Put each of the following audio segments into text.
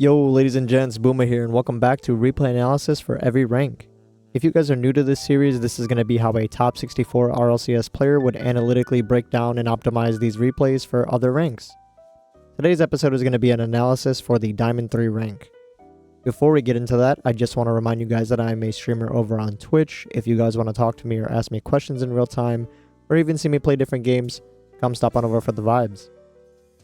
Yo, ladies and gents, Boomer here, and welcome back to replay analysis for every rank. If you guys are new to this series, this is going to be how a top 64 RLCS player would analytically break down and optimize these replays for other ranks. Today's episode is going to be an analysis for the Diamond 3 rank. Before we get into that, I just want to remind you guys that I am a streamer over on Twitch. If you guys want to talk to me or ask me questions in real time, or even see me play different games, come stop on over for the vibes.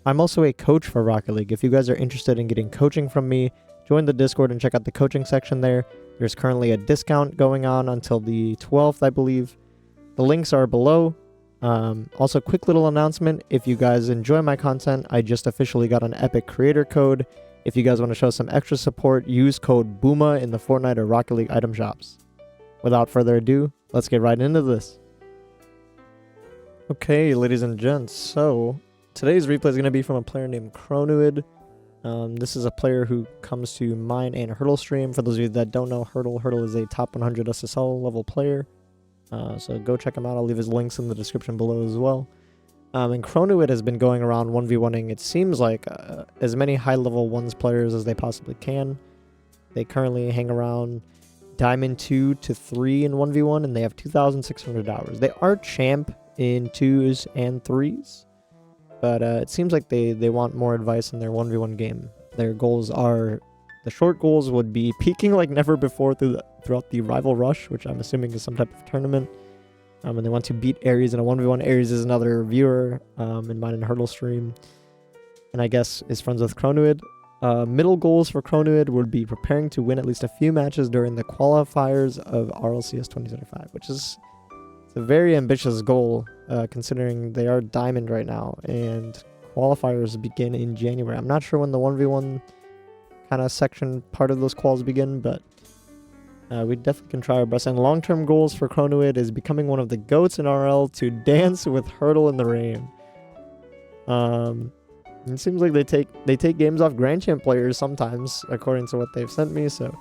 I'm also a coach for Rocket League. If you guys are interested in getting coaching from me, join the Discord and check out the coaching section there. There's currently a discount going on until the 12th, I believe. The links are below. Also, quick little announcement. If you guys enjoy my content, I just officially got an Epic Creator Code. If you guys want to show some extra support, use code BOOMA in the Fortnite or Rocket League item shops. Without further ado, let's get right into this. Okay, ladies and gents, so today's replay is going to be from a player named Chronuid. This is a player who comes to mine and Hurdle stream. For those of you that don't know Hurdle is a top 100 SSL level player. So go check him out. I'll leave his links in the description below as well. And Chronuid has been going around 1v1ing, it seems like, as many high-level 1s players as they possibly can. They currently hang around Diamond 2 to 3 in 1v1, and they have 2,600 hours. They are champ in 2s and 3s. But it seems like they want more advice in their 1v1 game. Their goals are, the short goals would be peaking like never before throughout the Rival Rush, which I'm assuming is some type of tournament. And they want to beat Ares in a 1v1. Ares is another viewer in mine and Hurdle stream. And I guess is friends with Chronuid. Middle goals for Chronuid would be preparing to win at least a few matches during the qualifiers of RLCS 2025, which is a very ambitious goal, considering they are Diamond right now, and qualifiers begin in January. I'm not sure when the 1v1 kind of section part of those quals begin, but we definitely can try our best. And long-term goals for Chronuid is becoming one of the GOATs in RL to dance with Hurdle in the rain. It seems like they take games off Grand Champ players sometimes, according to what they've sent me, so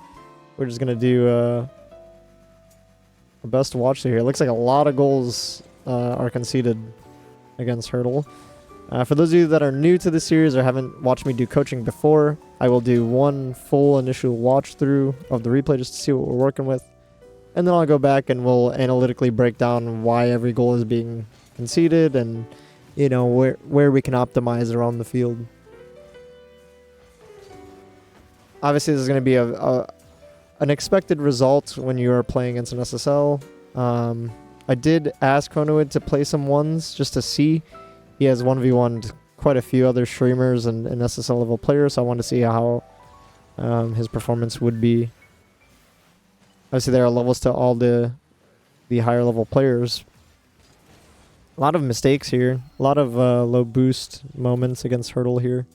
we're just going to do best to watch here. It looks like a lot of goals are conceded against Hurdle. For those of you that are new to the series or haven't watched me do coaching before, I will do one full initial watch through of the replay just to see what we're working with, and then I'll go back and we'll analytically break down why every goal is being conceded and, you know, where we can optimize around the field. Obviously, this is going to be an expected result when you are playing against an SSL. I did ask Chronuid to play some 1s just to see. He has 1v1'd quite a few other streamers and SSL level players, so I wanted to see how his performance would be. Obviously, there are levels to all the higher level players. A lot of mistakes here. A lot of low boost moments against Hurdle here.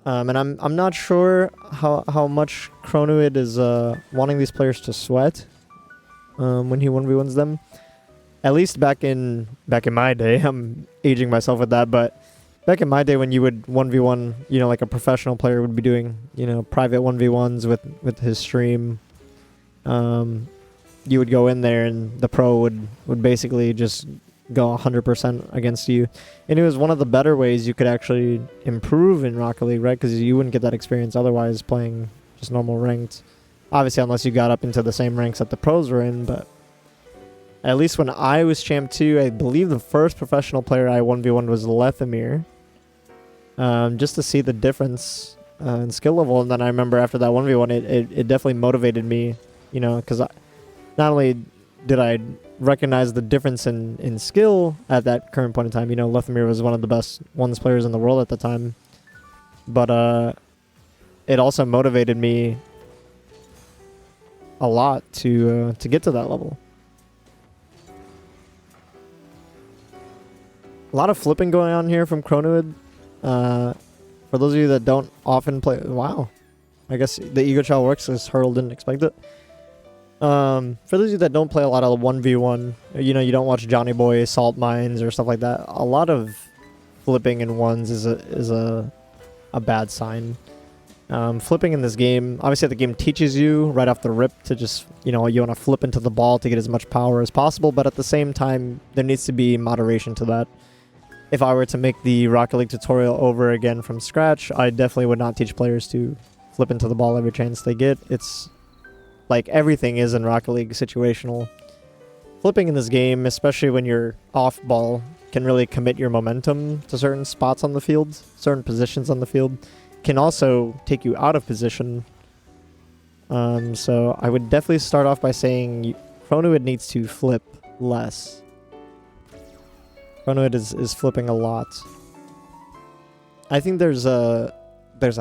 And I'm not sure how much Chronuid is wanting these players to sweat when he 1v1s them. At least back in my day, I'm aging myself with that, but back in my day when you would 1v1, you know, like a professional player would be doing, you know, private 1v1s with his stream, you would go in there and the pro would basically just go 100% against you. And it was one of the better ways you could actually improve in Rocket League, right? Because you wouldn't get that experience otherwise playing just normal ranked. Obviously, unless you got up into the same ranks that the pros were in, but at least when I was Champ 2, I believe the first professional player I 1v1 was Lethamir. Just to see the difference in skill level. And then I remember after that 1v1, it definitely motivated me, you know, because not only did I recognize the difference in skill at that current point in time, you know, Lethamir was one of the best 1s players in the world at the time, but it also motivated me a lot to get to that level. A lot of flipping going on here from Chronuid. For those of you that don't often play, wow, I guess the Ego Child works as Hurdle didn't expect it. For those of you that don't play a lot of 1v1, you know, you don't watch Johnny Boy, Salt Mines, or stuff like that, a lot of flipping in 1s is a bad sign. Flipping in this game, obviously the game teaches you right off the rip to just, you know, you want to flip into the ball to get as much power as possible, but at the same time, there needs to be moderation to that. if I were to make the Rocket League tutorial over again from scratch, I definitely would not teach players to flip into the ball every chance they get. It's like everything is in Rocket League situational. Flipping in this game, especially when you're off ball, can really commit your momentum to certain spots on the field, certain positions on the field. Can also take you out of position. So I would definitely start off by saying Chronoid needs to flip less. Chronoid is flipping a lot. I think there's a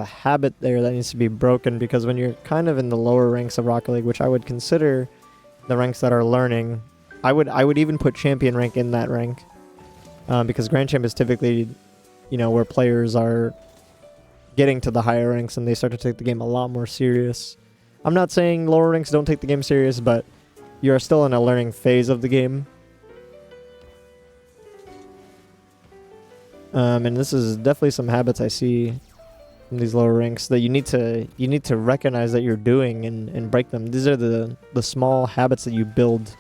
habit there that needs to be broken, because when you're kind of in the lower ranks of Rocket League, which I would consider the ranks that are learning, I would even put champion rank in that rank, because Grand Champ is typically, where players are getting to the higher ranks and they start to take the game a lot more serious. I'm not saying lower ranks don't take the game serious, but you're still in a learning phase of the game. And this is definitely some habits I see in these lower ranks that you need to recognize that you're doing and break them. These are the small habits that you build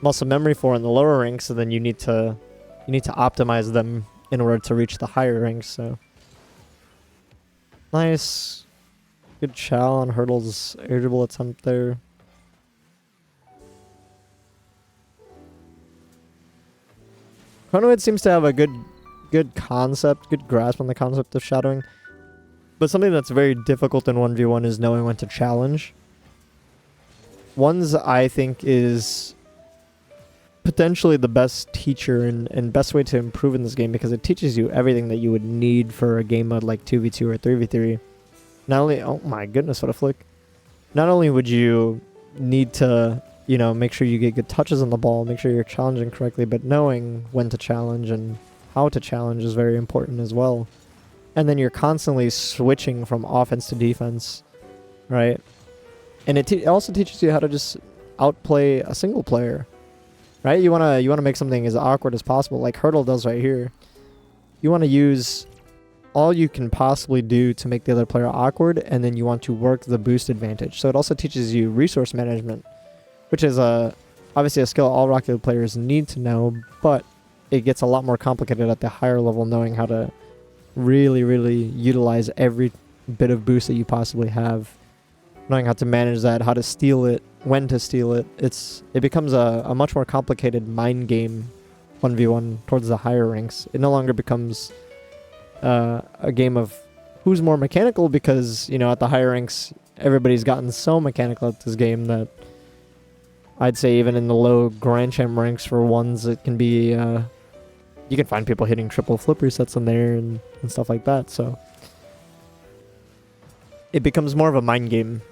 muscle memory for in the lower ranks, so then you need to optimize them in order to reach the higher ranks. So nice, good chow on Hurdle's air dribble attempt there. Chronoid seems to have a good concept, good grasp on the concept of shadowing, but something that's very difficult in 1v1 is knowing when to challenge. Ones I think is potentially the best teacher and best way to improve in this game, because it teaches you everything that you would need for a game mode like 2v2 or 3v3. Not only, oh my goodness, what a flick. Not only would you need to, make sure you get good touches on the ball, make sure you're challenging correctly, but knowing when to challenge and how to challenge is very important as well. And then you're constantly switching from offense to defense, right? And it also teaches you how to just outplay a single player. Right? You wanna make something as awkward as possible, like Hurdle does right here. You want to use all you can possibly do to make the other player awkward, and then you want to work the boost advantage. So it also teaches you resource management, which is obviously a skill all Rocket League players need to know, but it gets a lot more complicated at the higher level, knowing how to really, really utilize every bit of boost that you possibly have. Knowing how to manage that, how to steal it, when to steal it. It becomes a much more complicated mind game 1v1 towards the higher ranks. It no longer becomes a game of who's more mechanical, because, at the higher ranks, everybody's gotten so mechanical at this game that I'd say even in the low Grand Champ ranks for ones, it can be, you can find people hitting triple flip resets in there and stuff like that. So it becomes more of a mind game.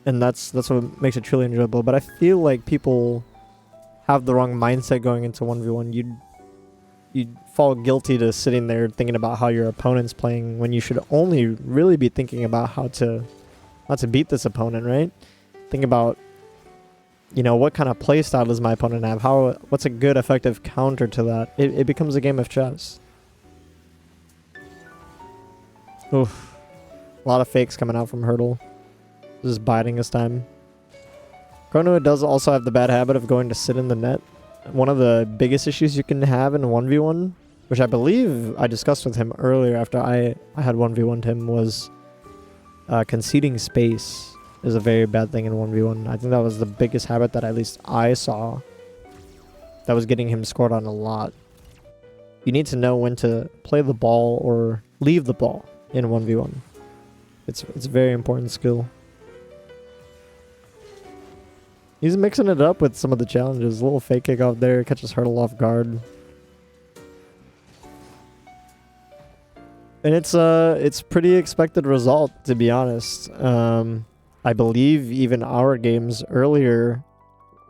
And that's what makes it truly enjoyable. But I feel like people have the wrong mindset going into 1v1. You'd fall guilty to sitting there thinking about how your opponent's playing, when you should only really be thinking about how to beat this opponent, right? Think about, what kind of play style does my opponent have? What's a good effective counter to that? It becomes a game of chess. Oof. A lot of fakes coming out from Hurdle. Just biding his time. Chrono does also have the bad habit of going to sit in the net. One of the biggest issues you can have in 1v1, which I believe I discussed with him earlier after I had 1v1'd him, was conceding space is a very bad thing in 1v1. I think that was the biggest habit that at least I saw that was getting him scored on a lot. You need to know when to play the ball or leave the ball in 1v1. It's a very important skill. He's mixing it up with some of the challenges. A little fake kick out there, catches Hurdle off guard. And it's pretty expected result, to be honest. I believe even our games earlier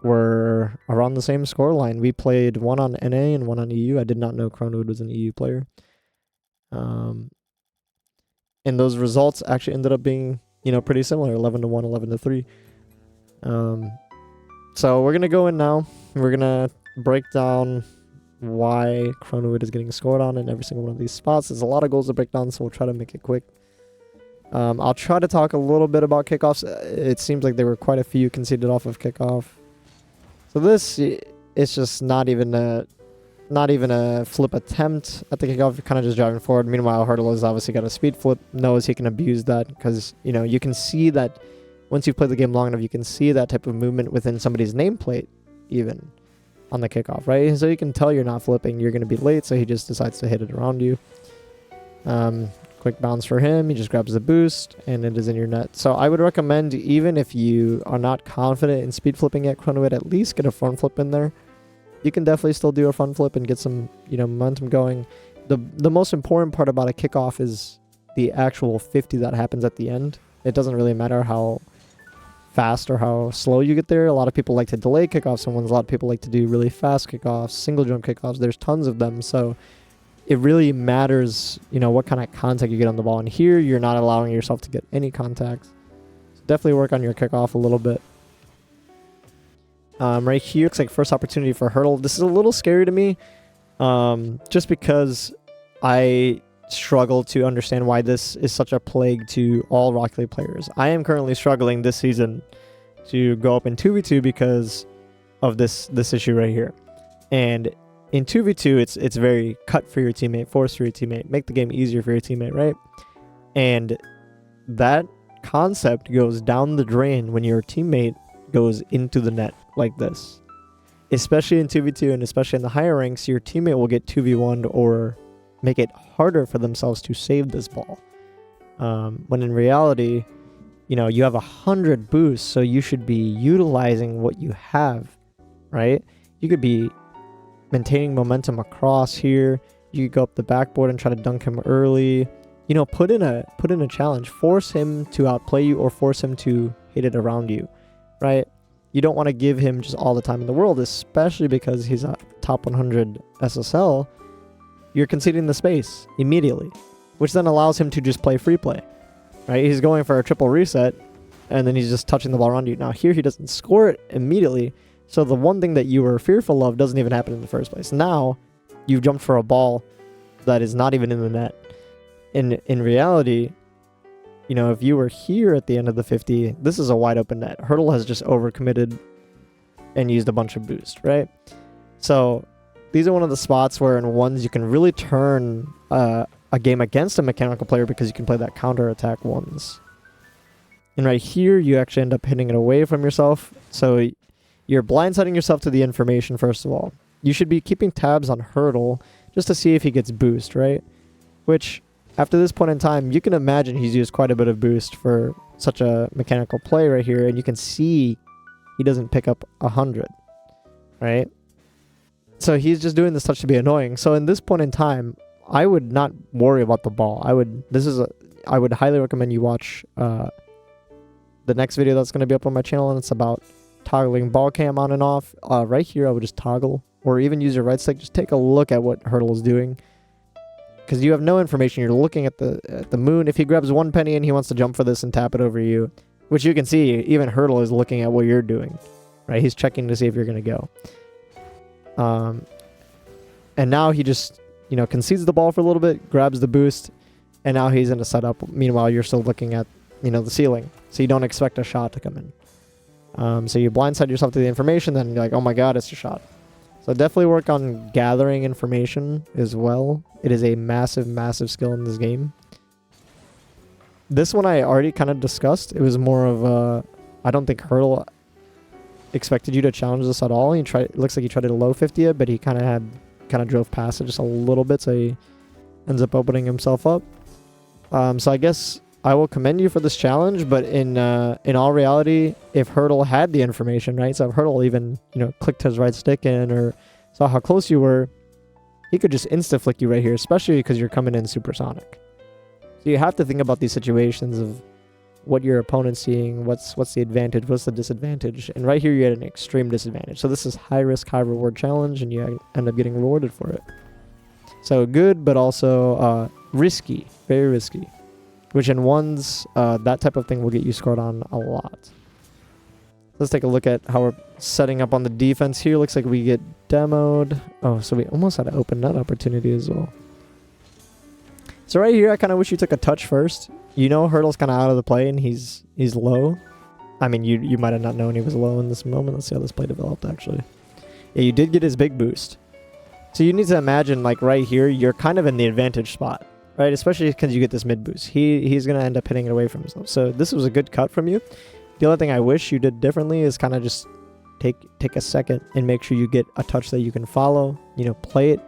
were around the same scoreline. We played one on NA and one on EU. I did not know Chronowood was an EU player. And those results actually ended up being, pretty similar, 11-1, 11-3. So we're going to go in now. We're going to break down why Chronowood is getting scored on in every single one of these spots. There's a lot of goals to break down, so we'll try to make it quick. I'll try to talk a little bit about kickoffs. It seems like there were quite a few conceded off of kickoff. So this is just not even not even a flip attempt at the kickoff. You're kind of just driving forward. Meanwhile, Hurdle has obviously got a speed flip, knows he can abuse that because, you know, you can see that once you've played the game long enough, you can see that type of movement within somebody's nameplate even on the kickoff, right? So you can tell you're not flipping, you're going to be late, so he just decides to hit it around you. Quick bounce for him. He just grabs the boost, and it is in your net. So I would recommend, even if you are not confident in speed flipping at Chronoid, at least get a front flip in there. You can definitely still do a front flip and get some, you know, momentum going. The most important part about a kickoff is the actual 50 that happens at the end. It doesn't really matter how fast or how slow you get there. A lot of people like to delay kickoffs. A lot of people like to do really fast kickoffs, single jump kickoffs. There's tons of them. So it really matters, you know, what kind of contact you get on the ball. And here, you're not allowing yourself to get any contact. So definitely work on your kickoff a little bit. Right here, looks like first opportunity for Hurdle. This is a little scary to me, just because I struggle to understand why this is such a plague to all Rocket League players. I am currently struggling this season to go up in 2v2 because of this issue right here. And in 2v2, it's very cut for your teammate, force for your teammate, make the game easier for your teammate, right? And that concept goes down the drain when your teammate goes into the net like this. Especially in 2v2 and especially in the higher ranks, your teammate will get 2v1'd or make it harder for themselves to save this ball. When in reality, you know, you have 100 boosts, so you should be utilizing what you have, right? You could be maintaining momentum across here. You could go up the backboard and try to dunk him early. You know, put in a challenge. Force him to outplay you or force him to hit it around you, right? You don't want to give him just all the time in the world, especially because he's a top 100 SSL. You're conceding the space immediately, which then allows him to just play free play, right? He's going for a triple reset, and then he's just touching the ball around you. Now here he doesn't score it immediately, so the one thing that you were fearful of doesn't even happen in the first place. Now you've jumped for a ball that is not even in the net. In reality, you know, if you were here at the end of the 50, this is a wide open net. Hurdle has just overcommitted and used a bunch of boost, right? So these are one of the spots where in ones you can really turn a game against a mechanical player because you can play that counter attack ones. And right here, you actually end up hitting it away from yourself. So you're blindsiding yourself to the information, first of all. You should be keeping tabs on Hurdle just to see if he gets boost, right? Which, after this point in time, you can imagine he's used quite a bit of boost for such a mechanical play right here. And you can see he doesn't pick up 100, right? So he's just doing this touch to be annoying. So in this point in time, I would not worry about the ball. I would highly recommend you watch the next video that's going to be up on my channel, and it's about toggling ball cam on and off. Right here, I would just toggle, or even use your right stick. Just take a look at what Hurdle is doing, because you have no information. You're looking at the moon. If he grabs one penny and he wants to jump for this and tap it over you, which you can see, even Hurdle is looking at what you're doing, right? He's checking to see if you're going to go. And now he just, you know, concedes the ball for a little bit, grabs the boost, and now he's in a setup. Meanwhile, you're still looking at, you know, the ceiling, so you don't expect a shot to come in. So you blindside yourself to the information, then you're like, oh my god, it's a shot. So definitely work on gathering information as well. It is a massive, massive skill in this game. This one I already kind of discussed. It was more of a, I don't think Hurdle expected you to challenge this at all. It looks like he tried to low 50 it, but he kind of drove past it just a little bit, so he ends up opening himself up. So I guess I will commend you for this challenge, but in all reality, if Hurdle had the information, right? So if Hurdle even, you know, clicked his right stick in or saw how close you were, he could just insta flick you right here, especially because you're coming in supersonic. So you have to think about these situations of what your opponent's seeing, what's the advantage, what's the disadvantage, and right here you're at an extreme disadvantage. So this is high risk, high reward challenge, and you end up getting rewarded for it. So good, but also risky, very risky. Which in ones, that type of thing will get you scored on a lot. Let's take a look at how we're setting up on the defense here. Looks like we get demoed. Oh, so we almost had an open net opportunity as well. So right here, I kind of wish you took a touch first. You know Hurdle's kind of out of the play and he's low. I mean, you might have not known he was low in this moment. Let's see how this play developed, actually. Yeah, you did get his big boost. So you need to imagine, like, right here, you're kind of in the advantage spot, right? Especially because you get this mid boost. He's going to end up hitting it away from himself. So this was a good cut from you. The only thing I wish you did differently is kind of just take a second and make sure you get a touch that you can follow, play it.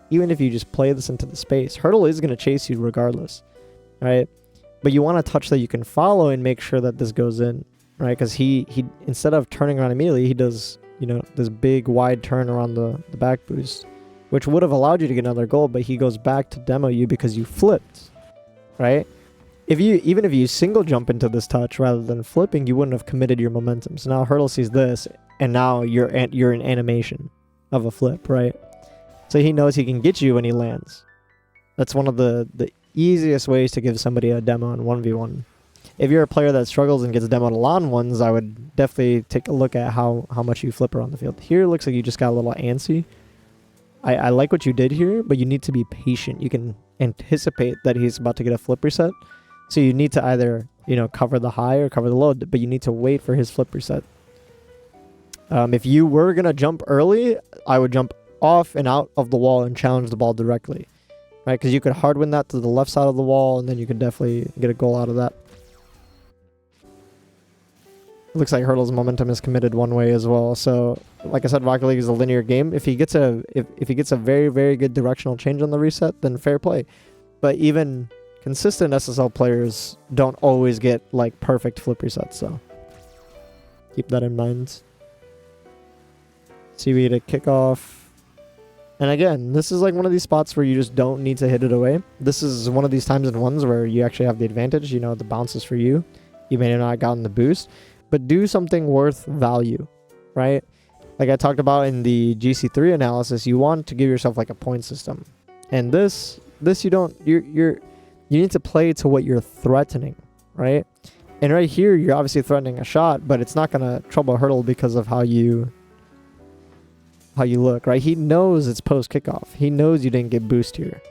Even if you just play this into the space, Hurdle is going to chase you regardless, right? But you want a touch that you can follow and make sure that this goes in, right? Because he instead of turning around immediately, he does, this big wide turn around the back boost, which would have allowed you to get another goal, but he goes back to demo you because you flipped, right? Even if you single jump into this touch rather than flipping, you wouldn't have committed your momentum. So now Hurdle sees this, and now you're in animation of a flip, right? So he knows he can get you when he lands. That's one of the easiest ways to give somebody a demo in 1v1. If you're a player that struggles and gets demoed a lot on ones, I would definitely take a look at how much you flip around the field. Here it looks like you just got a little antsy. I like what you did here, but you need to be patient. You can anticipate that he's about to get a flip reset. So you need to either, cover the high or cover the low, but you need to wait for his flip reset. If you were going to jump early, I would jump off and out of the wall and challenge the ball directly, right? Because you could hard win that to the left side of the wall, and then you could definitely get a goal out of that. It looks like Hurdle's momentum is committed one way as well. So, like I said, Rocket League is a linear game. If he gets a very, very good directional change on the reset, then fair play. But even consistent SSL players don't always get like perfect flip resets, so keep that in mind. CV to kickoff. And again, this is like one of these spots where you just don't need to hit it away. This is one of these times in ones where you actually have the advantage. The bounce is for you. You may not have gotten the boost, but do something worth value, right? Like I talked about in the GC3 analysis, you want to give yourself like a point system. And this you need to play to what you're threatening, right? And right here, you're obviously threatening a shot, but it's not going to trouble Hurdle because of how you look, right? He knows it's post kickoff. He knows you didn't get boost here,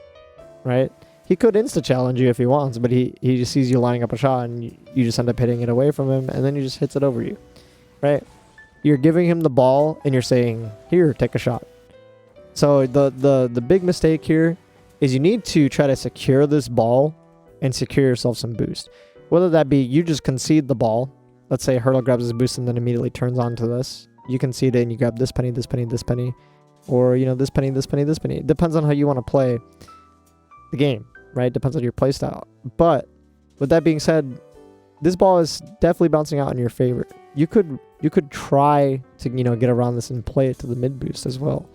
right? He could insta challenge you if he wants, but he just sees you lining up a shot and you just end up hitting it away from him, and then he just hits it over you, right? You're giving him the ball and you're saying, here, take a shot. So the big mistake here is you need to try to secure this ball and secure yourself some boost. Whether that be you just concede the ball. Let's say Hurdle grabs his boost and then immediately turns onto this. You concede it and you grab this penny, this penny, this penny. Or, this penny, this penny, this penny. It depends on how you want to play the game, right? Depends on your play style. But with that being said, this ball is definitely bouncing out in your favor. You could try to, get around this and play it to the mid boost as well.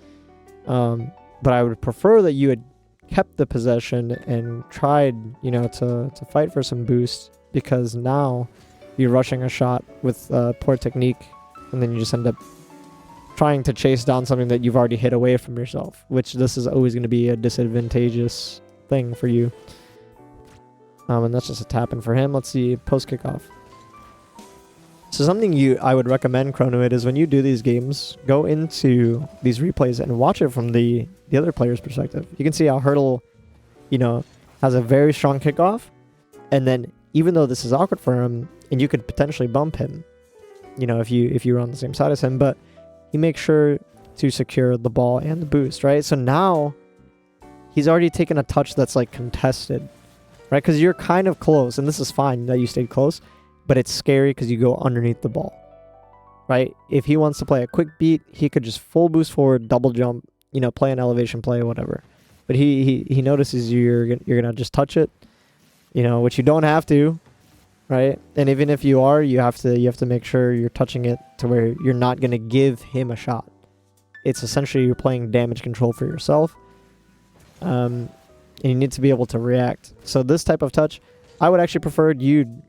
But I would prefer that you had kept the possession and tried, to fight for some boost, because now you're rushing a shot with poor technique, and then you just end up trying to chase down something that you've already hit away from yourself, which this is always going to be a disadvantageous thing for you. And that's just a tap in for him. Let's see, post kickoff. So something I would recommend, Chronoid, is when you do these games, go into these replays and watch it from the other player's perspective. You can see how Hurdle, has a very strong kickoff, and then even though this is awkward for him, and you could potentially bump him, if you were on the same side as him, but he makes sure to secure the ball and the boost, right? So now he's already taken a touch that's like contested, right? Because you're kind of close, and this is fine that you stayed close, but it's scary because you go underneath the ball, right? If he wants to play a quick beat, he could just full boost forward, double jump, play an elevation play, whatever. But he notices you're gonna just touch it, which you don't have to, right? And even if you are, you have to make sure you're touching it to where you're not gonna give him a shot. It's essentially you're playing damage control for yourself, and you need to be able to react. So this type of touch, I would actually prefer you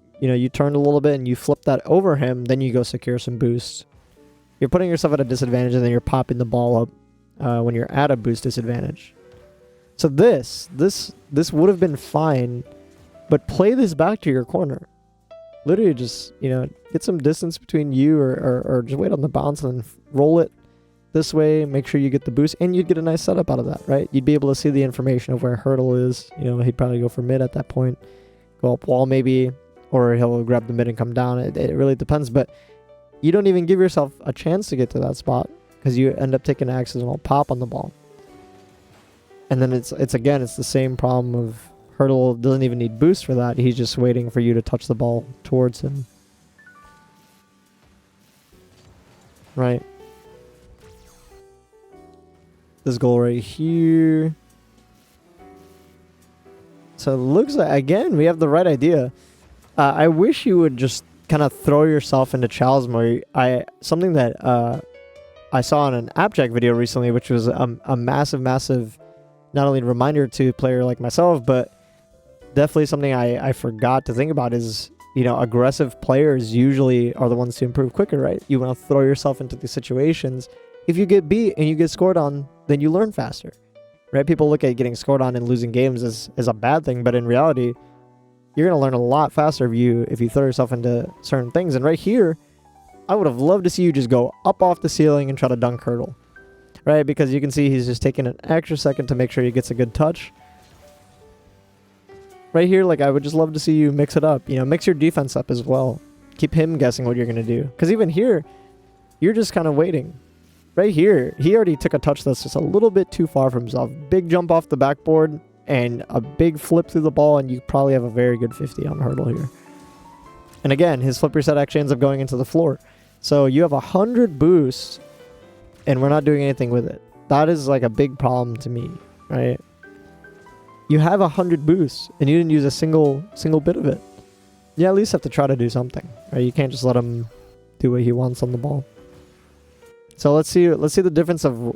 turn a little bit and you flip that over him, then you go secure some boost. You're putting yourself at a disadvantage, and then you're popping the ball up when you're at a boost disadvantage. So this would have been fine, but play this back to your corner. Literally just, get some distance between you or just wait on the bounce and then roll it this way, make sure you get the boost, and you'd get a nice setup out of that, right? You'd be able to see the information of where Hurdle is. He'd probably go for mid at that point, go up wall maybe, or he'll grab the mid and come down. It really depends, but you don't even give yourself a chance to get to that spot because you end up taking an accidental pop on the ball. And then it's the same problem of Hurdle doesn't even need boost for that. He's just waiting for you to touch the ball towards him. Right. This goal right here. So it looks like, again, we have the right idea. I wish you would just kind of throw yourself into challenge mode. Something that I saw in an Abject video recently, which was a massive, not only reminder to a player like myself, but definitely something I forgot to think about is, aggressive players usually are the ones to improve quicker, right? You want to throw yourself into these situations. If you get beat and you get scored on, then you learn faster, right? People look at getting scored on and losing games as a bad thing, but in reality, you're going to learn a lot faster if you throw yourself into certain things. And right here, I would have loved to see you just go up off the ceiling and try to dunk Hurdle, right? Because you can see he's just taking an extra second to make sure he gets a good touch. Right here, like, I would just love to see you mix it up. Mix your defense up as well. Keep him guessing what you're going to do. Because even here, you're just kind of waiting. Right here, he already took a touch that's just a little bit too far from himself. Big jump off the backboard and a big flip through the ball, and you probably have a very good 50 on Hurdle here. And again, his flip reset actually ends up going into the floor. So you have 100 boosts, and we're not doing anything with it. That is like a big problem to me, right? You have 100 boosts, and you didn't use a single bit of it. You at least have to try to do something, right? You can't just let him do what he wants on the ball. So let's see the difference of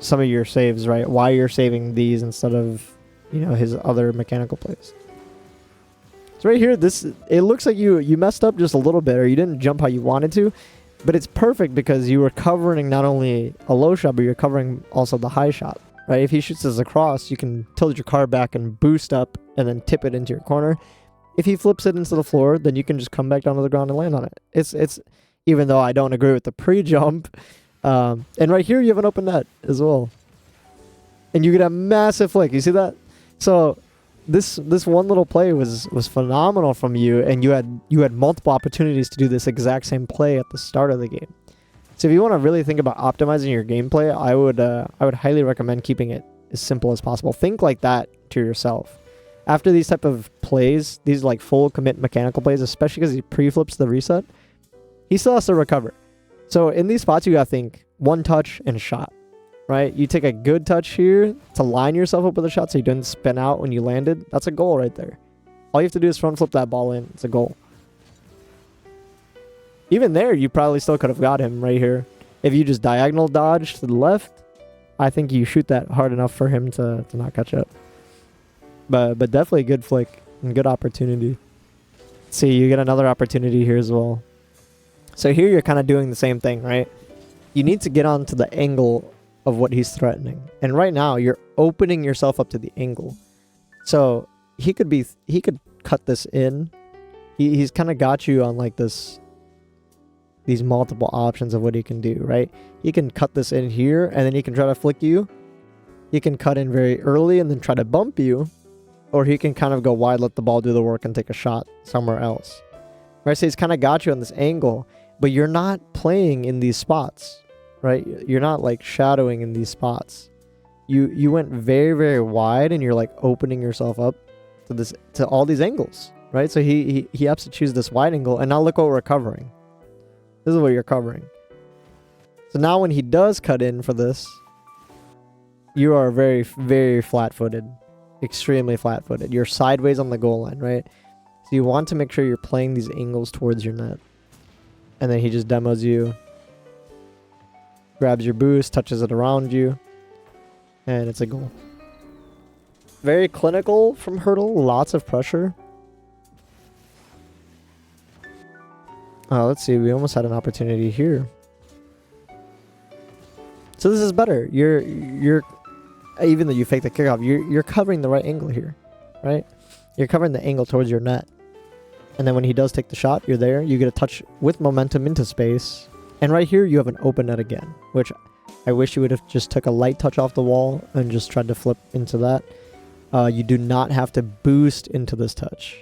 some of your saves, right? Why you're saving these instead of, his other mechanical plays. So right here, it looks like you messed up just a little bit, or you didn't jump how you wanted to, but it's perfect because you were covering not only a low shot, but you're covering also the high shot. Right, if he shoots this across, you can tilt your car back and boost up and then tip it into your corner. If he flips it into the floor, then you can just come back down to the ground and land on it. It's even though I don't agree with the pre-jump. And right here, you have an open net as well. And you get a massive flick. You see that? So this one little play was phenomenal from you, and you had multiple opportunities to do this exact same play at the start of the game. So if you want to really think about optimizing your gameplay, I would highly recommend keeping it as simple as possible. Think like that to yourself. After these type of plays, these like full commit mechanical plays, especially because he pre-flips the reset, he still has to recover. So in these spots, you got to think one touch and a shot, right? You take a good touch here to line yourself up with a shot so you didn't spin out when you landed. That's a goal right there. All you have to do is front flip that ball in. It's a goal. Even there, you probably still could have got him right here. If you just diagonal dodge to the left, I think you shoot that hard enough for him to not catch up. But definitely a good flick and good opportunity. See, you get another opportunity here as well. So here you're kind of doing the same thing, right? You need to get onto the angle of what he's threatening. And right now, you're opening yourself up to the angle. So he could cut this in. He's kind of got you on like these multiple options of what he can do, right? He can cut this in here, and then he can try to flick you. He can cut in very early and then try to bump you, or he can kind of go wide, let the ball do the work, and take a shot somewhere else. Right? So he's kind of got you on this angle, but you're not playing in these spots, right? You're not like shadowing in these spots. You went very, very wide, and you're like opening yourself up to all these angles, right? So he has to choose this wide angle, and now look what we're covering. This is what you're covering. So now when he does cut in for this, you are very, very flat-footed. Extremely flat-footed. You're sideways on the goal line, right? So you want to make sure you're playing these angles towards your net. And then he just demos you. Grabs your boost, touches it around you. And it's a goal. Very clinical from Hurdle. Lots of pressure. Let's see. We almost had an opportunity here. So this is better. You're even though you fake the kickoff, you're covering the right angle here, right? You're covering the angle towards your net. And then when he does take the shot, you're there. You get a touch with momentum into space. And right here, you have an open net again, which I wish you would have just took a light touch off the wall and just tried to flip into that. You do not have to boost into this touch.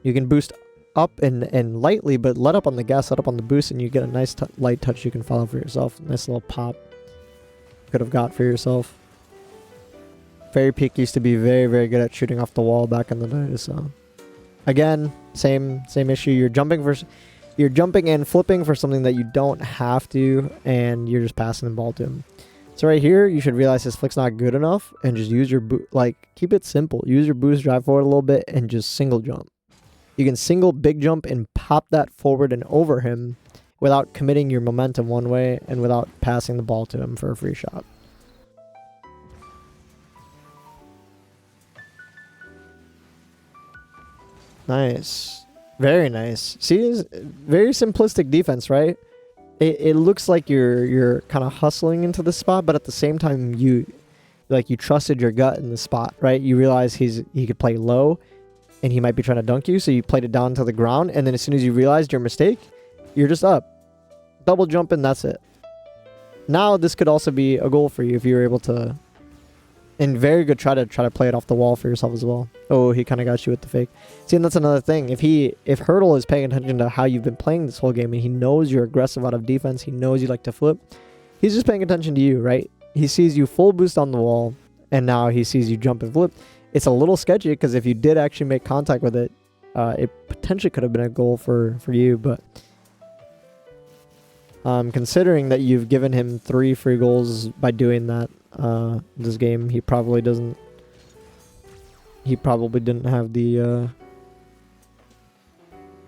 You can boost up and lightly, but let up on the gas, let up on the boost, and you get a nice light touch you can follow for yourself. Nice little pop you could have got for yourself. Fairy Peak used to be very, very good at shooting off the wall back in the day. So again, same issue. You're jumping and flipping for something that you don't have to, and you're just passing the ball to him. So right here, you should realize his flick's not good enough, and just use your keep it simple. Use your boost, drive forward a little bit, and just single jump. You can single big jump and pop that forward and over him without committing your momentum one way and without passing the ball to him for a free shot. Nice. Very nice. See, it's very simplistic defense, right? It looks like you're kind of hustling into the spot, but at the same time you trusted your gut in the spot, right? You realize he could play low and he might be trying to dunk you, so you played it down to the ground, and then as soon as you realized your mistake, you're just up. Double jump and that's it. Now this could also be a goal for you if you're able to. And very good try to play it off the wall for yourself as well. Oh, he kind of got you with the fake. See, and that's another thing. If Hurdle is paying attention to how you've been playing this whole game, and he knows you're aggressive out of defense, he knows you like to flip, he's just paying attention to you, right? He sees you full boost on the wall, and now he sees you jump and flip. It's a little sketchy because if you did actually make contact with it, it potentially could have been a goal for you, but considering that you've given him 3 free goals by doing that, this game, he probably didn't have the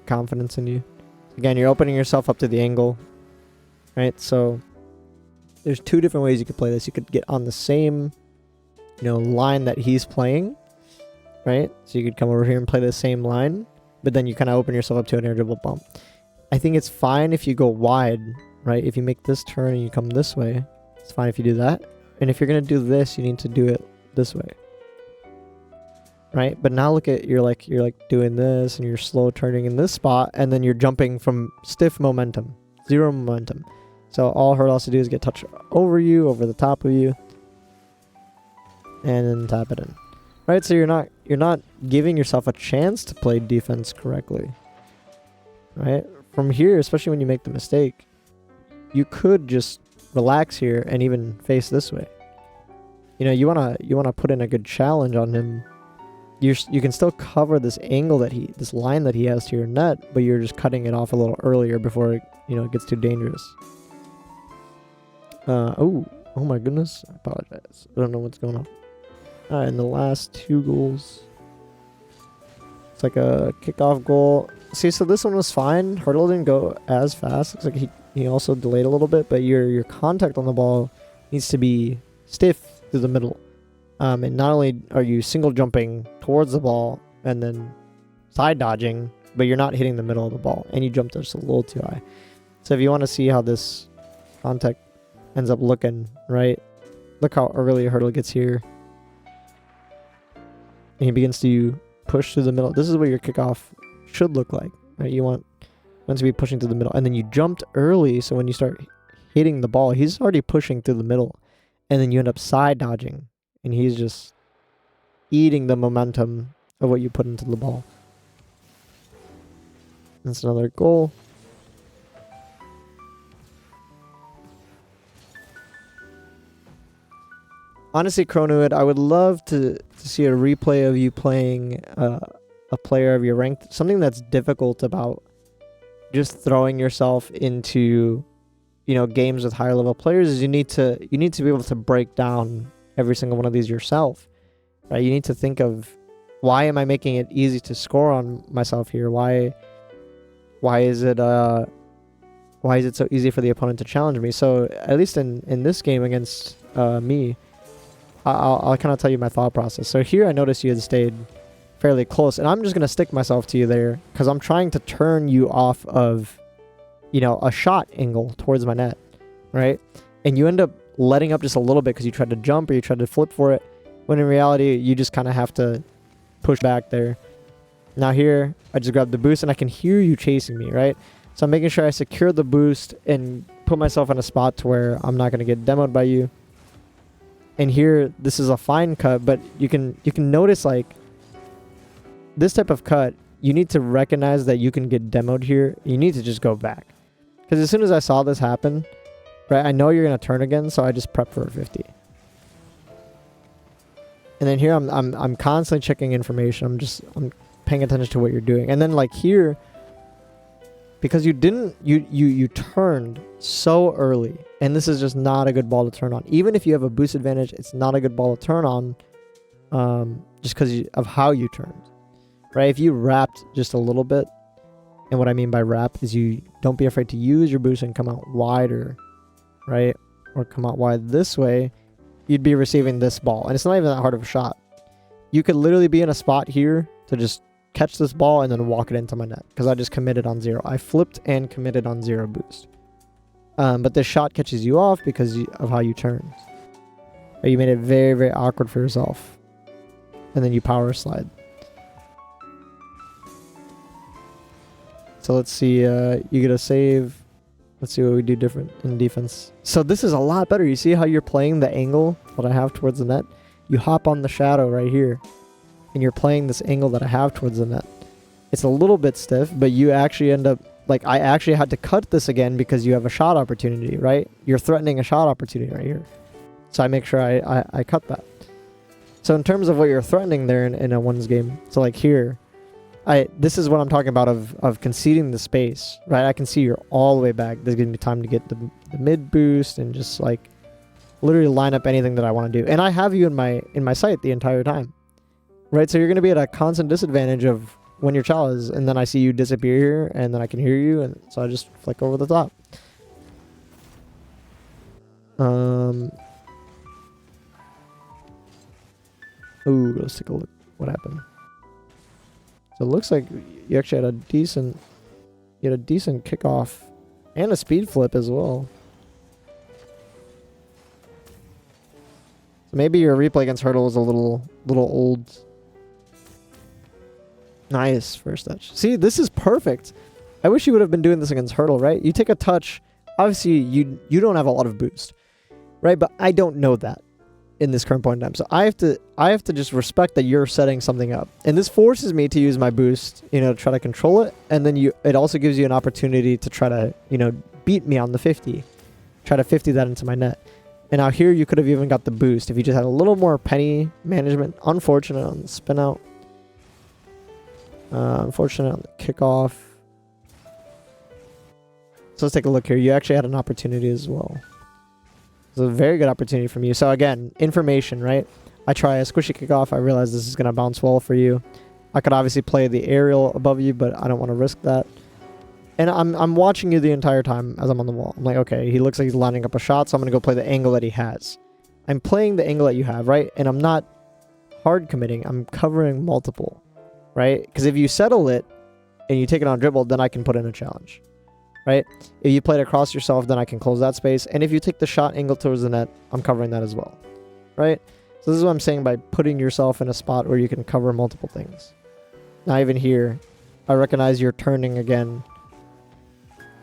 confidence in you. Again, you're opening yourself up to the angle, right? So there's 2 different ways you could play this. You could get on the same line that he's playing, right? So you could come over here and play the same line, but then you kind of open yourself up to an air dribble bump. I think it's fine if you go wide, right? If you make this turn and you come this way, it's fine if you do that. And if you're going to do this, you need to do it this way. Right? But now look at, you're like doing this and you're slow turning in this spot, and then you're jumping from stiff momentum, 0 momentum. So all Hurdle has to do is get touch over you, over the top of you, and then tap it in. Right? So you're not giving yourself a chance to play defense correctly. Right? From here, especially when you make the mistake, you could just relax here and even face this way. You wanna put in a good challenge on him. You can still cover this angle this line that he has to your net, but you're just cutting it off a little earlier before it gets too dangerous. Oh my goodness, I apologize. I don't know what's going on. Alright, and the last 2 goals. It's like a kickoff goal. See, so this one was fine. Hurdle didn't go as fast. Looks like he also delayed a little bit, but your contact on the ball needs to be stiff through the middle. And not only are you single jumping towards the ball and then side dodging, but you're not hitting the middle of the ball, and you jumped just a little too high. So if you want to see how this contact ends up looking, right? Look how early Hurdle gets here. And he begins to push through the middle. This is what your kickoff should look like, right? You want to be pushing through the middle, and then you jumped early, so when you start hitting the ball, he's already pushing through the middle, and then you end up side dodging, and he's just eating the momentum of what you put into the ball. That's another goal. Honestly, Chronoid, I would love to see a replay of you playing a player of your rank. Something that's difficult about just throwing yourself into, games with higher level players is you need to be able to break down every single one of these yourself. Right? You need to think of, why am I making it easy to score on myself here? Why is it so easy for the opponent to challenge me? So at least in this game against me, I'll kind of tell you my thought process. So here I noticed you had stayed fairly close, and I'm just going to stick myself to you there because I'm trying to turn you off of, a shot angle towards my net, right? And you end up letting up just a little bit because you tried to jump or you tried to flip for it, when in reality, you just kind of have to push back there. Now here, I just grabbed the boost and I can hear you chasing me, right? So I'm making sure I secure the boost and put myself in a spot to where I'm not going to get demoed by you. And here, this is a fine cut, but you can notice, like, this type of cut, you need to recognize that you can get demoed here. You need to just go back. Because as soon as I saw this happen, right, I know you're going to turn again, so I just prep for a 50. And then here I'm constantly checking information. I'm paying attention to what you're doing. And then like here, because you turned so early, and this is just not a good ball to turn on. Even if you have a boost advantage, it's not a good ball to turn on, just because of how you turned, right? If you wrapped just a little bit, and what I mean by wrap is you don't be afraid to use your boost and come out wider, right? Or come out wide this way, you'd be receiving this ball. And it's not even that hard of a shot. You could literally be in a spot here to just catch this ball and then walk it into my net, because I just committed on 0. I flipped and committed on 0 boost. But this shot catches you off because of how you turned. Or you made it very, very awkward for yourself. And then you power slide. So let's see, you get a save. Let's see what we do different in defense. So this is a lot better. You see how you're playing the angle that I have towards the net? You hop on the shadow right here, and you're playing this angle that I have towards the net. It's a little bit stiff, but you actually end up, like, I actually had to cut this again because you have a shot opportunity, right? You're threatening a shot opportunity right here. So I make sure I cut that. So in terms of what you're threatening there in a ones game, so like here, this is what I'm talking about of conceding the space, right? I can see you're all the way back. This gives me time to get the mid boost and just like literally line up anything that I want to do. And I have you in my sight the entire time, right? So you're going to be at a constant disadvantage of when your chow is, and then I see you disappear here, and then I can hear you, and so I just flick over the top. Ooh, let's take a look. What happened? So it looks like you actually had a decent kickoff and a speed flip as well. So maybe your replay against Hurdle is a little old. Nice first touch. See, this is perfect. I wish you would have been doing this against Hurdle, right? You take a touch. Obviously, you don't have a lot of boost, right? But I don't know that in this current point in time. So I have to just respect that you're setting something up. And this forces me to use my boost, to try to control it. And then it also gives you an opportunity to try to, beat me on the 50. Try to 50 that into my net. And now here you could have even got the boost if you just had a little more penny management. Unfortunate on the spin out. Unfortunate on the kickoff. So let's take a look here. You actually had an opportunity as well. It's a very good opportunity from you. So again, information, right? I try a squishy kickoff. I realize this is going to bounce well for you. I could obviously play the aerial above you, but I don't want to risk that. And I'm watching you the entire time as I'm on the wall. I'm like, okay, he looks like he's lining up a shot, so I'm going to go play the angle that he has. I'm playing the angle that you have, right? And I'm not hard committing. I'm covering multiple, right? Because if you settle it and you take it on dribble, then I can put in a challenge, right? If you play it across yourself, then I can close that space. And if you take the shot angle towards the net, I'm covering that as well, right? So this is what I'm saying by putting yourself in a spot where you can cover multiple things. Now even here, I recognize you're turning again,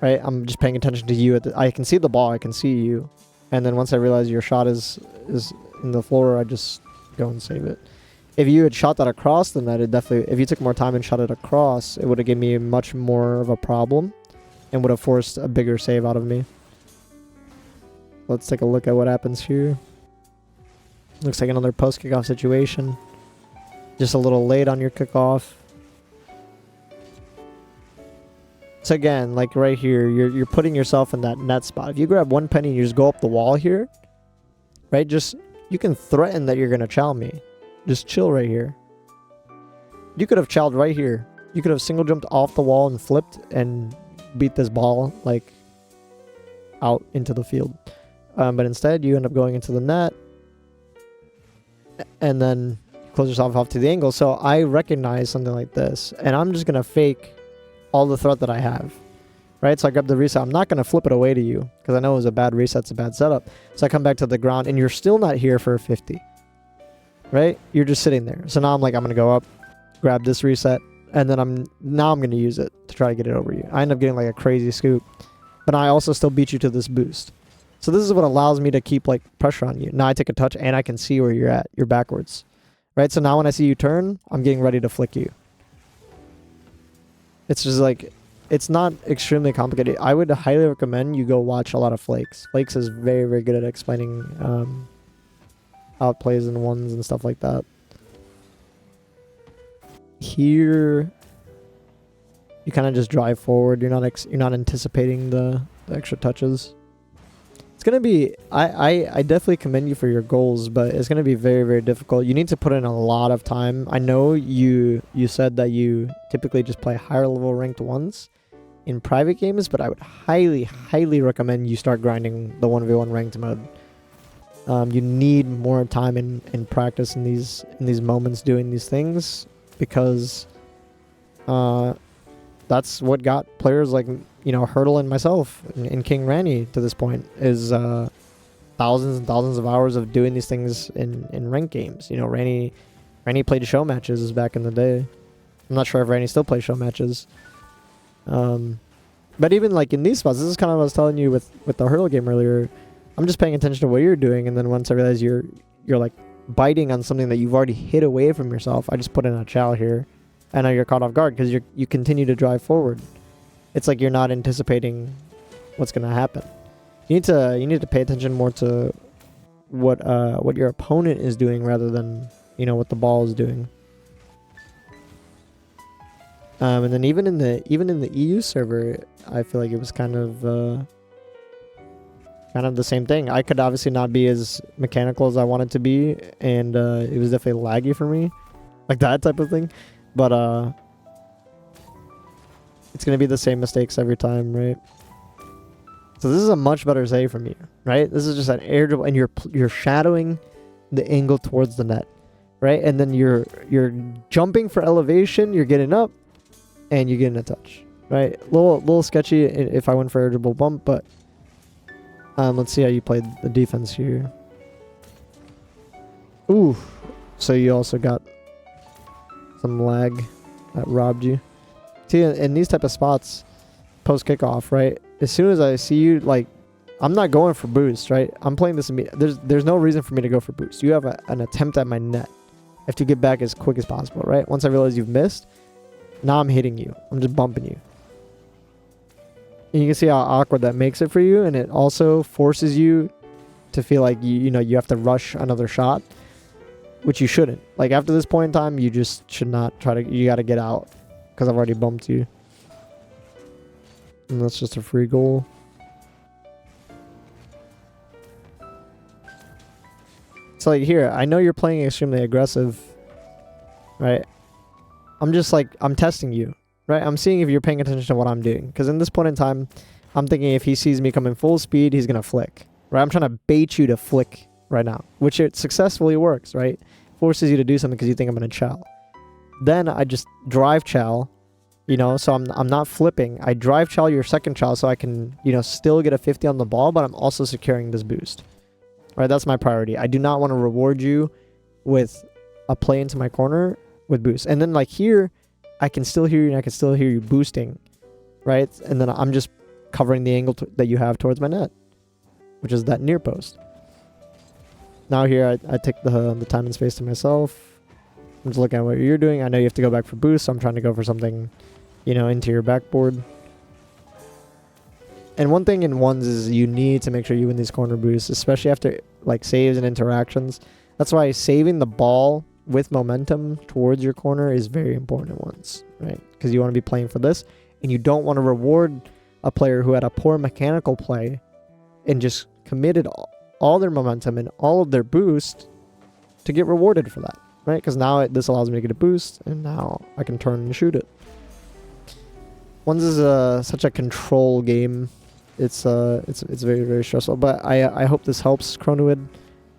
right? I'm just paying attention to you. I can see the ball. I can see you. And then once I realize your shot is in the floor, I just go and save it. If you had shot that across the net, if you took more time and shot it across, it would have given me much more of a problem and would have forced a bigger save out of me. Let's take a look at what happens here. Looks like another post kickoff situation. Just a little late on your kickoff. So again, like right here, you're putting yourself in that net spot. If you grab one penny and you just go up the wall here, right? You can threaten that you're gonna chow me. Just chill right here. You could have chowed right here. You could have single jumped off the wall and flipped and beat this ball like out into the field. But instead, you end up going into the net, and then you close yourself off to the angle. So I recognize something like this, and I'm just gonna fake all the threat that I have, right? So I grab the reset. I'm not gonna flip it away to you because I know it was a bad reset. It's a bad setup. So I come back to the ground, and you're still not here for a 50. Right? You're just sitting there. So now I'm like, I'm going to go up, grab this reset, and then I'm going to use it to try to get it over you. I end up getting like a crazy scoop, but I also still beat you to this boost. So this is what allows me to keep like pressure on you. Now I take a touch and I can see where you're at. You're backwards. Right? So now when I see you turn, I'm getting ready to flick you. It's just like, it's not extremely complicated. I would highly recommend you go watch a lot of Flakes. Flakes is very, very good at explaining outplays in ones and stuff like that. Here, you kind of just drive forward. You're not anticipating the extra touches. It's gonna be. I definitely commend you for your goals, but it's gonna be very, very difficult. You need to put in a lot of time. I know you said that you typically just play higher level ranked ones in private games, but I would highly, highly recommend you start grinding the 1v1 ranked mode. You need more time and practice in these moments doing these things, because that's what got players like, you know, Hurdle and myself and King Ranny to this point, is thousands and thousands of hours of doing these things in ranked games. You know, Ranny played show matches back in the day. I'm not sure if Ranny still plays show matches. But even like in these spots, this is kind of what I was telling you with the Hurdle game earlier. I'm just paying attention to what you're doing, and then once I realize you're like biting on something that you've already hit away from yourself, I just put in a chow here. I know you're caught off guard because you continue to drive forward. It's like you're not anticipating what's gonna happen. You need to pay attention more to what your opponent is doing rather than, you know, what the ball is doing. And then even in the EU server, I feel like it was kind of the same thing. I could obviously not be as mechanical as I wanted to be, and it was definitely laggy for me, like that type of thing. But it's gonna be the same mistakes every time, right? So this is a much better save from you, right? This is just an air dribble, and you're shadowing the angle towards the net, right? And then you're jumping for elevation, you're getting up, and you're getting a touch, right? Little sketchy if I went for air dribble bump, but let's see how you played the defense here. Ooh, so you also got some lag that robbed you. See, in these type of spots, post kickoff, right? As soon as I see you, like, I'm not going for boost, right? I'm playing this immediately. There's no reason for me to go for boost. You have an attempt at my net. I have to get back as quick as possible, right? Once I realize you've missed, now I'm hitting you. I'm just bumping you. And you can see how awkward that makes it for you, and it also forces you to feel like you have to rush another shot, which you shouldn't. Like, after this point in time, you just should not try to. You got to get out because I've already bumped you. And that's just a free goal. So like here, I know you're playing extremely aggressive, right? I'm just like, I'm testing you, right? I'm seeing if you're paying attention to what I'm doing. Because in this point in time, I'm thinking if he sees me coming full speed, he's going to flick, right? I'm trying to bait you to flick right now, which it successfully works, right? Forces you to do something because you think I'm going to chow. Then I just drive chow, you know, so I'm not flipping. I drive chow your second chow so I can, you know, still get a 50 on the ball, but I'm also securing this boost. Right, that's my priority. I do not want to reward you with a play into my corner with boost. And then like here, I can still hear you and I can still hear you boosting, right? And then I'm just covering the angle that you have towards my net, which is that near post. Now here, I take the time and space to myself. I'm just looking at what you're doing. I know you have to go back for boost, so I'm trying to go for something, you know, into your backboard. And one thing in ones is you need to make sure you win these corner boosts, especially after like saves and interactions. That's why saving the ball with momentum towards your corner is very important in ones, right? Because you want to be playing for this, and you don't want to reward a player who had a poor mechanical play and just committed all their momentum and all of their boost to get rewarded for that, right? Because now this allows me to get a boost, and now I can turn and shoot it. Ones is such a control game. It's very, very stressful, but I hope this helps, Chronoid.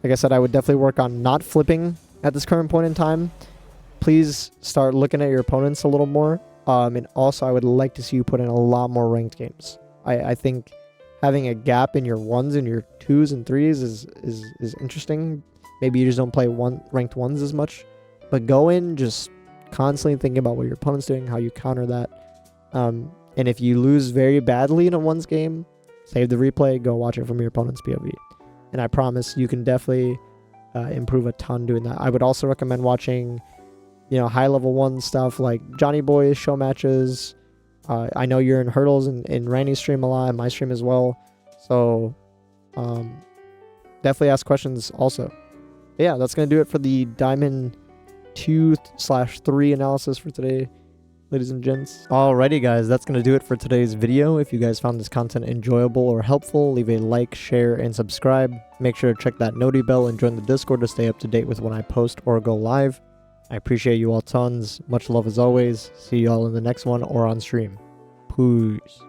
Like I said, I would definitely work on not flipping at this current point in time. Please start looking at your opponents a little more. And also, I would like to see you put in a lot more ranked games. I think having a gap in your ones and your twos and threes is interesting. Maybe you just don't play ranked ones as much, but go in just constantly thinking about what your opponent's doing, how you counter that. And if you lose very badly in a ones game, save the replay, go watch it from your opponent's POV. And I promise you can definitely improve a ton doing that. I would also recommend watching, you know, high level one stuff like Johnny Boy's show matches. I know you're in Hurdles and Ranny's stream a lot, and my stream as well. So definitely ask questions also. But yeah, that's going to do it for the Diamond 2/3 analysis for today, ladies and gents. Alrighty guys, that's going to do it for today's video. If you guys found this content enjoyable or helpful, leave a like, share, and subscribe. Make sure to check that noti bell and join the Discord to stay up to date with when I post or go live. I appreciate you all tons. Much love as always. See you all in the next one or on stream. Peace.